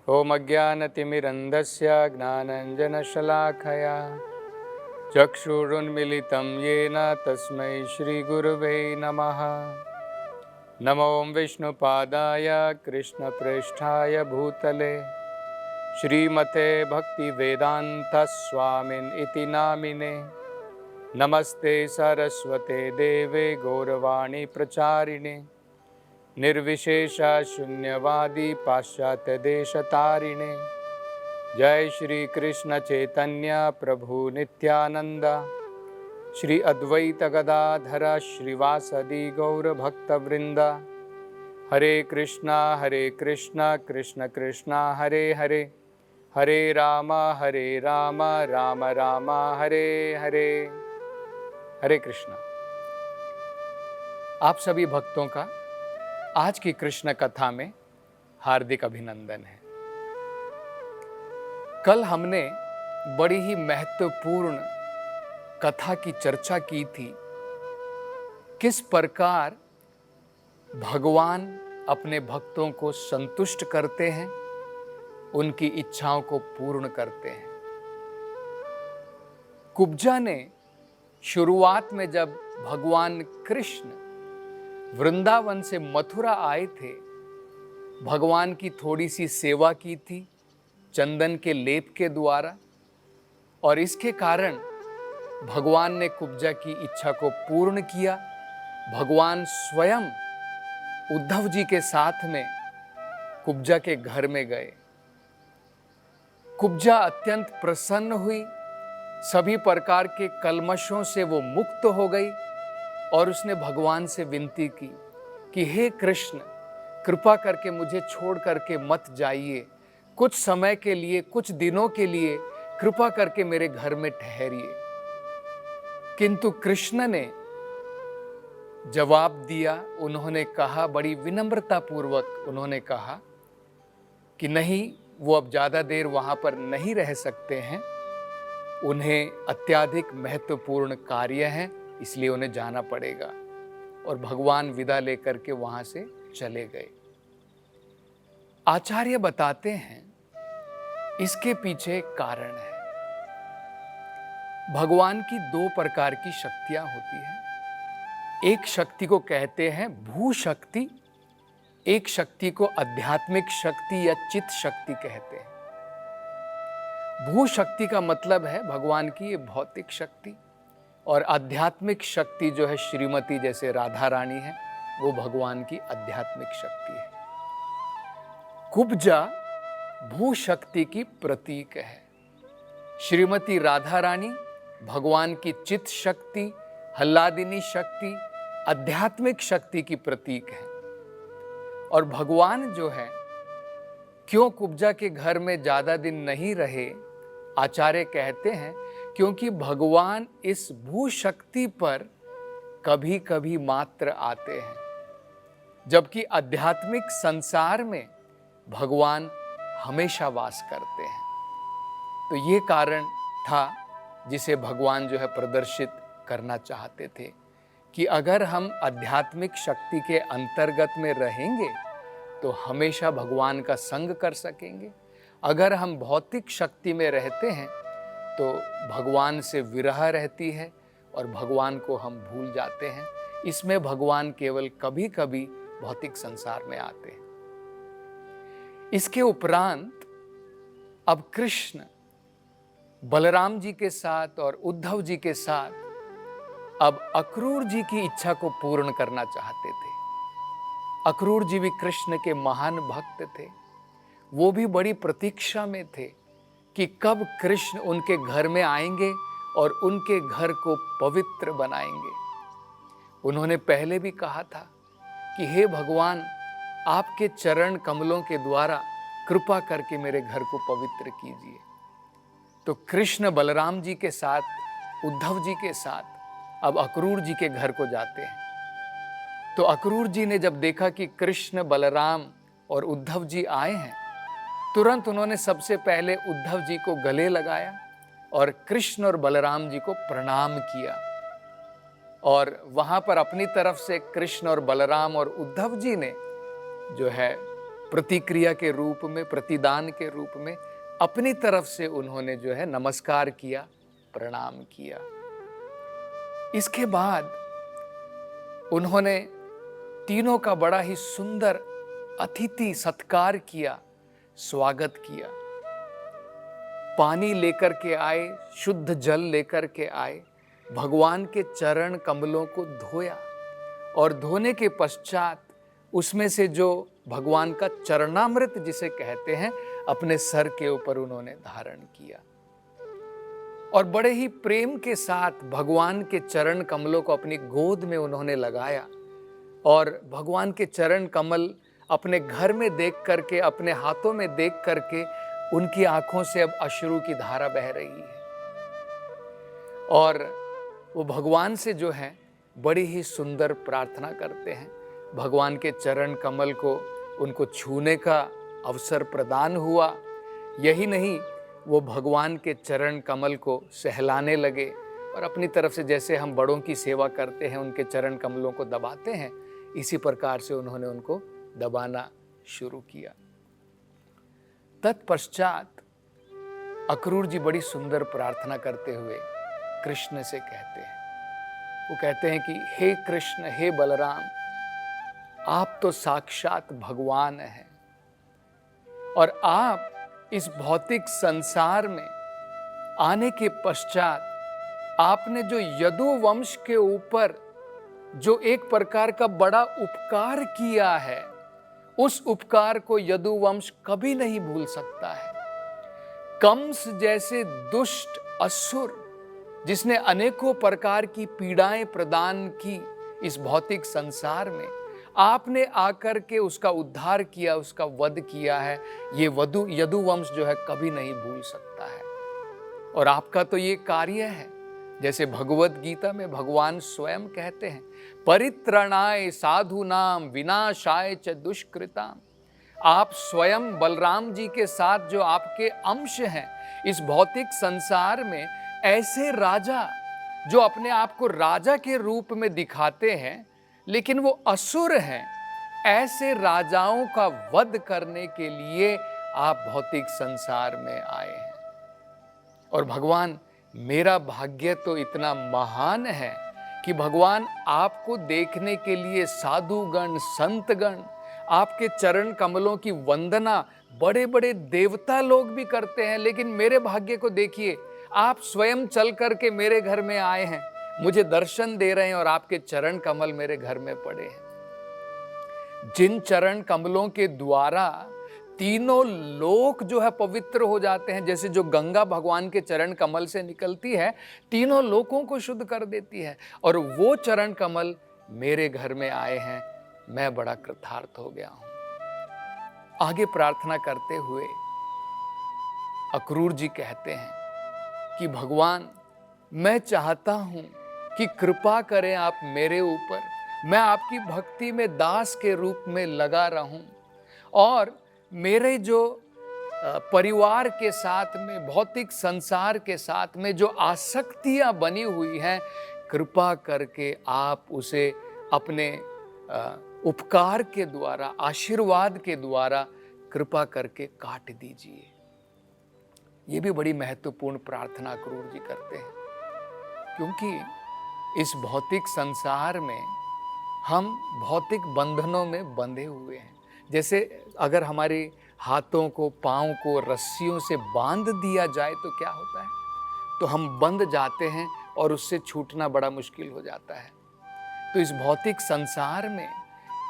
ओम अज्ञानतिमिरन्धस्य ज्ञानाञ्जनशलाखया चक्षुरुन्मिलितं येन तस्मै श्रीगुरुवे नमः। नमो विष्णुपादाय कृष्णप्रेष्ठाय भूतले श्रीमते भक्तिवेदान्तस्वामिन् इति नामिने। नमस्ते सरस्वते देवे गौरवाणी प्रचारिणे निर्विशेषा शून्यवादी पाश्चात्य देशतारिणे। जय श्री कृष्ण चैतन्य प्रभु नित्यानंद श्री अद्वैत गदाधर श्रीवासदि गौर भक्तवृंद। हरे कृष्णा कृष्ण कृष्णा हरे हरे, हरे राम राम राम हरे हरे। हरे कृष्णा। आप सभी भक्तों का आज की कृष्ण कथा में हार्दिक अभिनंदन है। कल हमने बड़ी ही महत्वपूर्ण कथा की चर्चा की थी। किस प्रकार भगवान अपने भक्तों को संतुष्ट करते हैं, उनकी इच्छाओं को पूर्ण करते हैं। कुब्जा ने शुरुआत में जब भगवान कृष्ण वृंदावन से मथुरा आए थे, भगवान की थोड़ी सी सेवा की थी चंदन के लेप के द्वारा, और इसके कारण भगवान ने कुब्जा की इच्छा को पूर्ण किया। भगवान स्वयं उद्धव जी के साथ में कुब्जा के घर में गए। कुब्जा अत्यंत प्रसन्न हुई, सभी प्रकार के कल्मशों से वो मुक्त हो गई और उसने भगवान से विनती की कि हे कृष्ण, कृपा करके मुझे छोड़ करके मत जाइए, कुछ समय के लिए, कुछ दिनों के लिए कृपा करके मेरे घर में ठहरिए। किंतु कृष्ण ने जवाब दिया, उन्होंने कहा, बड़ी विनम्रता पूर्वक उन्होंने कहा कि नहीं, वो अब ज्यादा देर वहां पर नहीं रह सकते हैं, उन्हें अत्यधिक महत्वपूर्ण कार्य है, इसलिए उन्हें जाना पड़ेगा। और भगवान विदा लेकर के वहां से चले गए। आचार्य बताते हैं इसके पीछे कारण है। भगवान की दो प्रकार की शक्तियां होती हैं। एक शक्ति को कहते हैं भू शक्ति, एक शक्ति को आध्यात्मिक शक्ति या चित्त शक्ति कहते हैं। भू शक्ति का मतलब है भगवान की ये भौतिक शक्ति, और आध्यात्मिक शक्ति जो है श्रीमती जैसे राधा रानी है, वो भगवान की आध्यात्मिक शक्ति है। कुब्जा भू शक्ति की प्रतीक है। श्रीमती राधा रानी भगवान की चित्त शक्ति, हल्लादिनी शक्ति, आध्यात्मिक शक्ति की प्रतीक है। और भगवान जो है, क्यों कुब्जा के घर में ज्यादा दिन नहीं रहे? आचार्य कहते हैं क्योंकि भगवान इस भू शक्ति पर कभी कभी मात्र आते हैं, जबकि आध्यात्मिक संसार में भगवान हमेशा वास करते हैं। तो ये कारण था जिसे भगवान जो है प्रदर्शित करना चाहते थे कि अगर हम आध्यात्मिक शक्ति के अंतर्गत में रहेंगे तो हमेशा भगवान का संग कर सकेंगे। अगर हम भौतिक शक्ति में रहते हैं तो भगवान से विरह रहती है और भगवान को हम भूल जाते हैं। इसमें भगवान केवल कभी कभी भौतिक संसार में आते हैं। इसके उपरांत अब कृष्ण बलराम जी के साथ और उद्धव जी के साथ अब अक्रूर जी की इच्छा को पूर्ण करना चाहते थे। अक्रूर जी भी कृष्ण के महान भक्त थे। वो भी बड़ी प्रतीक्षा में थे कि कब कृष्ण उनके घर में आएंगे और उनके घर को पवित्र बनाएंगे। उन्होंने पहले भी कहा था कि हे भगवान, आपके चरण कमलों के द्वारा कृपा करके मेरे घर को पवित्र कीजिए। तो कृष्ण बलराम जी के साथ, उद्धव जी के साथ अब अक्रूर जी के घर को जाते हैं। तो अक्रूर जी ने जब देखा कि कृष्ण, बलराम और उद्धव जी आए हैं, तुरंत उन्होंने सबसे पहले उद्धव जी को गले लगाया और कृष्ण और बलराम जी को प्रणाम किया। और वहां पर अपनी तरफ से कृष्ण और बलराम और उद्धव जी ने जो है प्रतिक्रिया के रूप में, प्रतिदान के रूप में अपनी तरफ से उन्होंने जो है नमस्कार किया, प्रणाम किया। इसके बाद उन्होंने तीनों का बड़ा ही सुंदर अतिथि सत्कार किया, स्वागत किया। पानी लेकर के आए, शुद्ध जल लेकर के आए, भगवान के चरण कमलों को धोया और धोने के पश्चात उसमें से जो भगवान का चरणामृत जिसे कहते हैं, अपने सर के ऊपर उन्होंने धारण किया और बड़े ही प्रेम के साथ भगवान के चरण कमलों को अपनी गोद में उन्होंने लगाया और भगवान के चरण कमल अपने घर में देख करके, अपने हाथों में देख करके उनकी आंखों से अब अश्रु की धारा बह रही है और वो भगवान से जो है बड़ी ही सुंदर प्रार्थना करते हैं। भगवान के चरण कमल को उनको छूने का अवसर प्रदान हुआ। यही नहीं, वो भगवान के चरण कमल को सहलाने लगे और अपनी तरफ से जैसे हम बड़ों की सेवा करते हैं, उनके चरण कमलों को दबाते हैं, इसी प्रकार से उन्होंने उनको दबाना शुरू किया। तत्पश्चात अक्रूर जी बड़ी सुंदर प्रार्थना करते हुए कृष्ण से कहते हैं, वो कहते हैं कि हे कृष्ण, हे बलराम, आप तो साक्षात भगवान हैं और आप इस भौतिक संसार में आने के पश्चात आपने जो यदु वंश के ऊपर जो एक प्रकार का बड़ा उपकार किया है, उस उपकार को यदुवंश कभी नहीं भूल सकता है। कंस जैसे दुष्ट असुर जिसने अनेकों प्रकार की पीड़ाएं प्रदान की इस भौतिक संसार में, आपने आकर के उसका उद्धार किया, उसका वध किया है। ये यदुवंश जो है कभी नहीं भूल सकता है और आपका तो ये कार्य है, जैसे भगवत गीता में भगवान स्वयं कहते हैं, परित्रणाय साधूनाम विनाशाय च दुष्कृताम। आप स्वयं बलराम जी के साथ जो आपके अंश हैं इस भौतिक संसार में, ऐसे राजा जो अपने आप को राजा के रूप में दिखाते हैं लेकिन वो असुर हैं, ऐसे राजाओं का वध करने के लिए आप भौतिक संसार में आए हैं। और भगवान, मेरा भाग्य तो इतना महान है कि भगवान आपको देखने के लिए साधुगण, संतगण आपके चरण कमलों की वंदना बड़े बड़े देवता लोग भी करते हैं, लेकिन मेरे भाग्य को देखिए, आप स्वयं चल करके मेरे घर में आए हैं, मुझे दर्शन दे रहे हैं और आपके चरण कमल मेरे घर में पड़े हैं। जिन चरण कमलों के द्वारा तीनों लोक जो है पवित्र हो जाते हैं, जैसे जो गंगा भगवान के चरण कमल से निकलती है, तीनों लोकों को शुद्ध कर देती है, और वो चरण कमल मेरे घर में आए हैं, मैं बड़ा कृतार्थ हो गया हूं। आगे प्रार्थना करते हुए अक्रूर जी कहते हैं कि भगवान, मैं चाहता हूं कि कृपा करें आप मेरे ऊपर, मैं आपकी भक्ति में दास के रूप में लगा रहूं और मेरे जो परिवार के साथ में, भौतिक संसार के साथ में जो आसक्तियां बनी हुई हैं, कृपा करके आप उसे अपने उपकार के द्वारा, आशीर्वाद के द्वारा कृपा करके काट दीजिए। ये भी बड़ी महत्वपूर्ण प्रार्थना अक्रूर जी करते हैं, क्योंकि इस भौतिक संसार में हम भौतिक बंधनों में बंधे हुए हैं। जैसे अगर हमारे हाथों को, पाँव को रस्सियों से बांध दिया जाए तो क्या होता है, तो हम बंध जाते हैं और उससे छूटना बड़ा मुश्किल हो जाता है। तो इस भौतिक संसार में,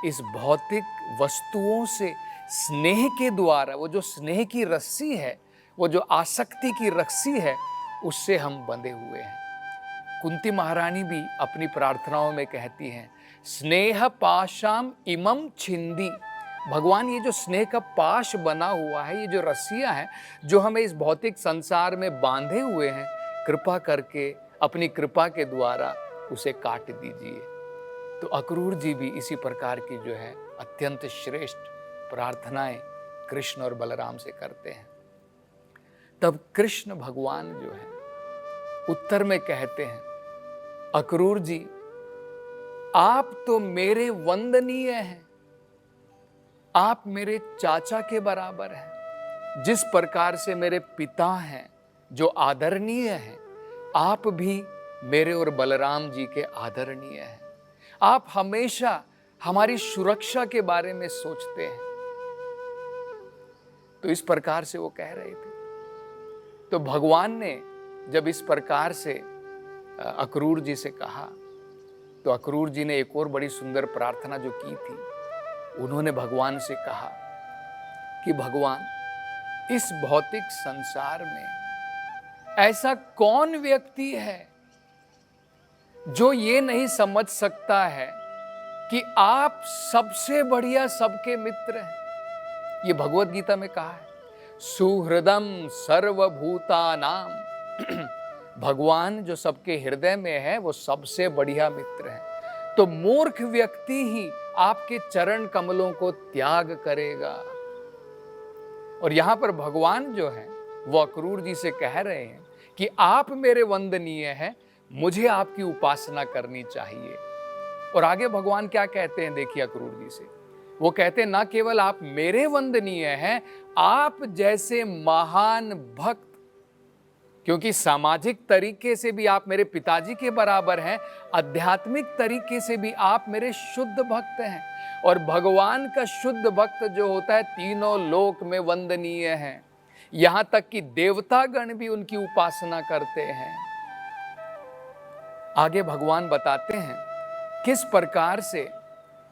इस भौतिक वस्तुओं से स्नेह के द्वारा, वो जो स्नेह की रस्सी है, वो जो आसक्ति की रस्सी है, उससे हम बंधे हुए हैं। कुंती महारानी भी अपनी प्रार्थनाओं में कहती हैं, स्नेह पाशाम इमम छिंदी। भगवान, ये जो स्नेह का पाश बना हुआ है, ये जो रस्सियां हैं जो हमें इस भौतिक संसार में बांधे हुए हैं, कृपा करके अपनी कृपा के द्वारा उसे काट दीजिए। तो अक्रूर जी भी इसी प्रकार की जो है अत्यंत श्रेष्ठ प्रार्थनाएं कृष्ण और बलराम से करते हैं। तब कृष्ण भगवान जो है उत्तर में कहते हैं, अक्रूर जी, आप तो मेरे वंदनीय हैं, आप मेरे चाचा के बराबर हैं। जिस प्रकार से मेरे पिता हैं जो आदरणीय हैं, आप भी मेरे और बलराम जी के आदरणीय हैं। आप हमेशा हमारी सुरक्षा के बारे में सोचते हैं। तो इस प्रकार से वो कह रहे थे। तो भगवान ने जब इस प्रकार से अक्रूर जी से कहा, तो अक्रूर जी ने एक और बड़ी सुंदर प्रार्थना जो की थी, उन्होंने भगवान से कहा कि भगवान, इस भौतिक संसार में ऐसा कौन व्यक्ति है जो ये नहीं समझ सकता है कि आप सबसे बढ़िया सबके मित्र हैं। ये भगवत गीता में कहा है, सुहृदम सर्वभूतानाम। भगवान जो सबके हृदय में है वो सबसे बढ़िया मित्र है। तो मूर्ख व्यक्ति ही आपके चरण कमलों को त्याग करेगा। और यहां पर भगवान जो है वो अक्रूर जी से कह रहे हैं कि आप मेरे वंदनीय हैं, मुझे आपकी उपासना करनी चाहिए। और आगे भगवान क्या कहते हैं, देखिए अक्रूर जी से वो कहते हैं, ना केवल आप मेरे वंदनीय हैं, आप जैसे महान भक्त, क्योंकि सामाजिक तरीके से भी आप मेरे पिताजी के बराबर हैं, आध्यात्मिक तरीके से भी आप मेरे शुद्ध भक्त हैं। और भगवान का शुद्ध भक्त जो होता है तीनों लोक में वंदनीय है, यहां तक कि देवतागण भी उनकी उपासना करते हैं। आगे भगवान बताते हैं किस प्रकार से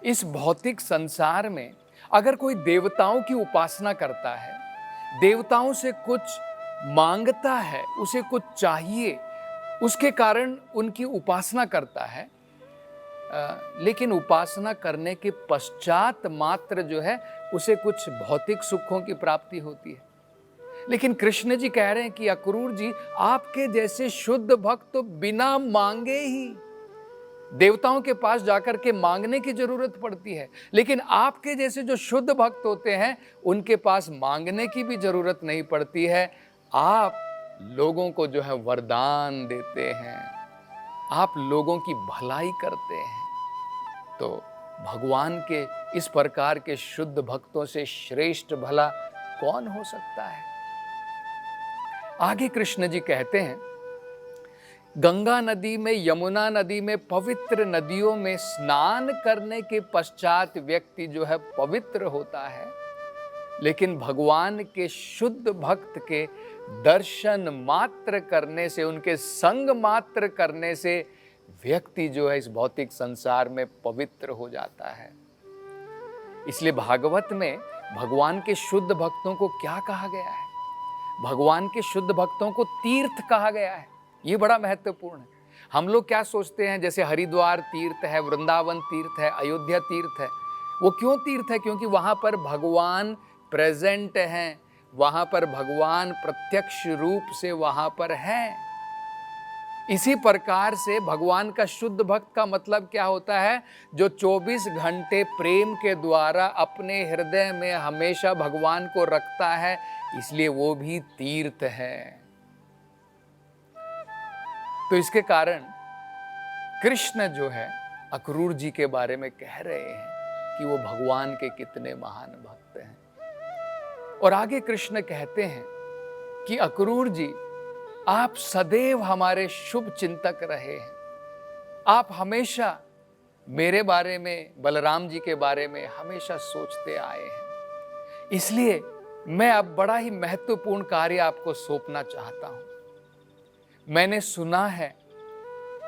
इस भौतिक संसार में अगर कोई देवताओं की उपासना करता है, देवताओं से कुछ मांगता है, उसे कुछ चाहिए, उसके कारण उनकी उपासना करता है, लेकिन उपासना करने के पश्चात मात्र जो है उसे कुछ भौतिक सुखों की प्राप्ति होती है। लेकिन कृष्ण जी कह रहे हैं कि अक्रूर जी, आपके जैसे शुद्ध भक्त तो बिना मांगे ही, देवताओं के पास जाकर के मांगने की जरूरत पड़ती है, लेकिन आपके जैसे जो शुद्ध भक्त होते हैं उनके पास मांगने की भी जरूरत नहीं पड़ती है। आप लोगों को जो है वरदान देते हैं, आप लोगों की भलाई करते हैं। तो भगवान के इस प्रकार के शुद्ध भक्तों से श्रेष्ठ भला कौन हो सकता है। आगे कृष्ण जी कहते हैं, गंगा नदी में, यमुना नदी में, पवित्र नदियों में स्नान करने के पश्चात व्यक्ति जो है पवित्र होता है, लेकिन भगवान के शुद्ध भक्त के दर्शन मात्र करने से, उनके संग मात्र करने से व्यक्ति जो है इस भौतिक संसार में पवित्र हो जाता है। इसलिए भागवत में भगवान के शुद्ध भक्तों को क्या कहा गया है? भगवान के शुद्ध भक्तों को तीर्थ कहा गया है। ये बड़ा महत्वपूर्ण है। हम लोग क्या सोचते हैं, जैसे हरिद्वार तीर्थ है, वृंदावन तीर्थ है, अयोध्या तीर्थ है। वो क्यों तीर्थ है? क्योंकि वहां पर भगवान प्रेजेंट हैं, वहां पर भगवान प्रत्यक्ष रूप से वहां पर हैं। इसी प्रकार से भगवान का शुद्ध भक्त का मतलब क्या होता है? जो 24 घंटे प्रेम के द्वारा अपने हृदय में हमेशा भगवान को रखता है, इसलिए वो भी तीर्थ है। तो इसके कारण कृष्ण जो है अक्रूर जी के बारे में कह रहे हैं कि वो भगवान के कितने महान भक्त हैं। और आगे कृष्ण कहते हैं कि अक्रूर जी, आप सदैव हमारे शुभ चिंतक रहे हैं। आप हमेशा मेरे बारे में, बलराम जी के बारे में हमेशा सोचते आए हैं। इसलिए मैं अब बड़ा ही महत्वपूर्ण कार्य आपको सौंपना चाहता हूं। मैंने सुना है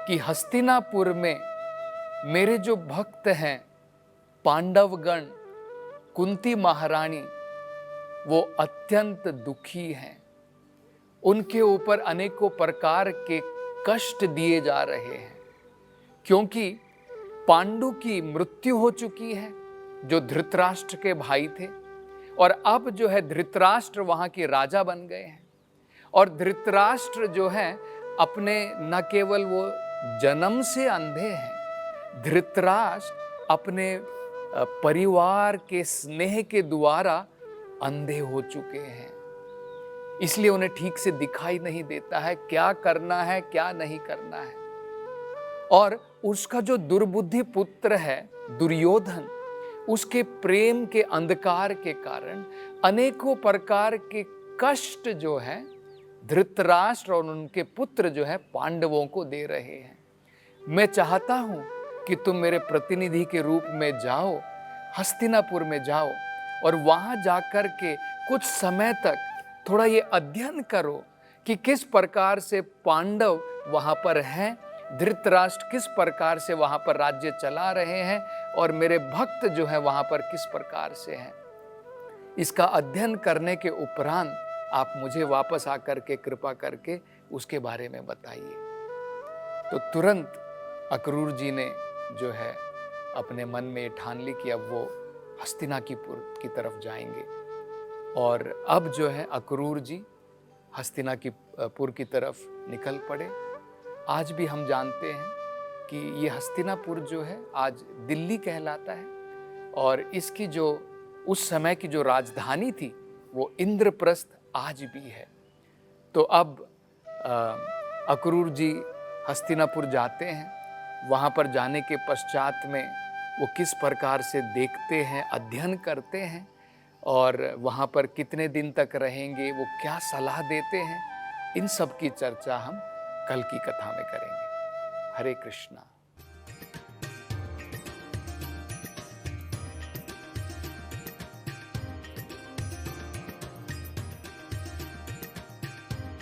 कि हस्तिनापुर में मेरे जो भक्त हैं पांडवगण, कुंती महारानी, वो अत्यंत दुखी हैं। उनके ऊपर अनेकों प्रकार के कष्ट दिए जा रहे हैं, क्योंकि पांडु की मृत्यु हो चुकी है जो धृतराष्ट्र के भाई थे, और अब जो है धृतराष्ट्र वहां के राजा बन गए हैं। और धृतराष्ट्र जो है अपने न केवल वो जन्म से अंधे हैं, धृतराष्ट्र अपने परिवार के स्नेह के द्वारा अंधे हो चुके हैं। इसलिए उन्हें ठीक से दिखाई नहीं देता है क्या करना है, क्या नहीं करना है। और उसका जो दुर्बुद्धि पुत्र है दुर्योधन, उसके प्रेम के अंधकार के कारण अनेकों प्रकार के कष्ट जो है धृतराष्ट्र और उनके पुत्र जो है पांडवों को दे रहे हैं। मैं चाहता हूं कि तुम मेरे प्रतिनिधि के रूप में जाओ, हस्तिनापुर में जाओ और वहां जाकर के कुछ समय तक थोड़ा ये अध्ययन करो कि किस प्रकार से पांडव वहां पर हैं, धृतराष्ट्र किस प्रकार से वहां पर राज्य चला रहे हैं और मेरे भक्त जो है वहां पर किस प्रकार से हैं। इसका अध्ययन करने के उपरांत आप मुझे वापस आकर के कृपा करके उसके बारे में बताइए। तो तुरंत अक्रूर जी ने जो है अपने मन में ठान ली कि अब वो हस्तिनापुर की तरफ जाएंगे। और अब जो है अक्रूर जी हस्तिनापुर की तरफ निकल पड़े। आज भी हम जानते हैं कि ये हस्तिनापुर जो है आज दिल्ली कहलाता है और इसकी जो उस समय की जो राजधानी थी वो इंद्रप्रस्थ आज भी है। तो अब अक्रूर जी हस्तिनापुर जाते हैं। वहाँ पर जाने के पश्चात में वो किस प्रकार से देखते हैं, अध्ययन करते हैं और वहाँ पर कितने दिन तक रहेंगे, वो क्या सलाह देते हैं, इन सब की चर्चा हम कल की कथा में करेंगे। हरे कृष्णा।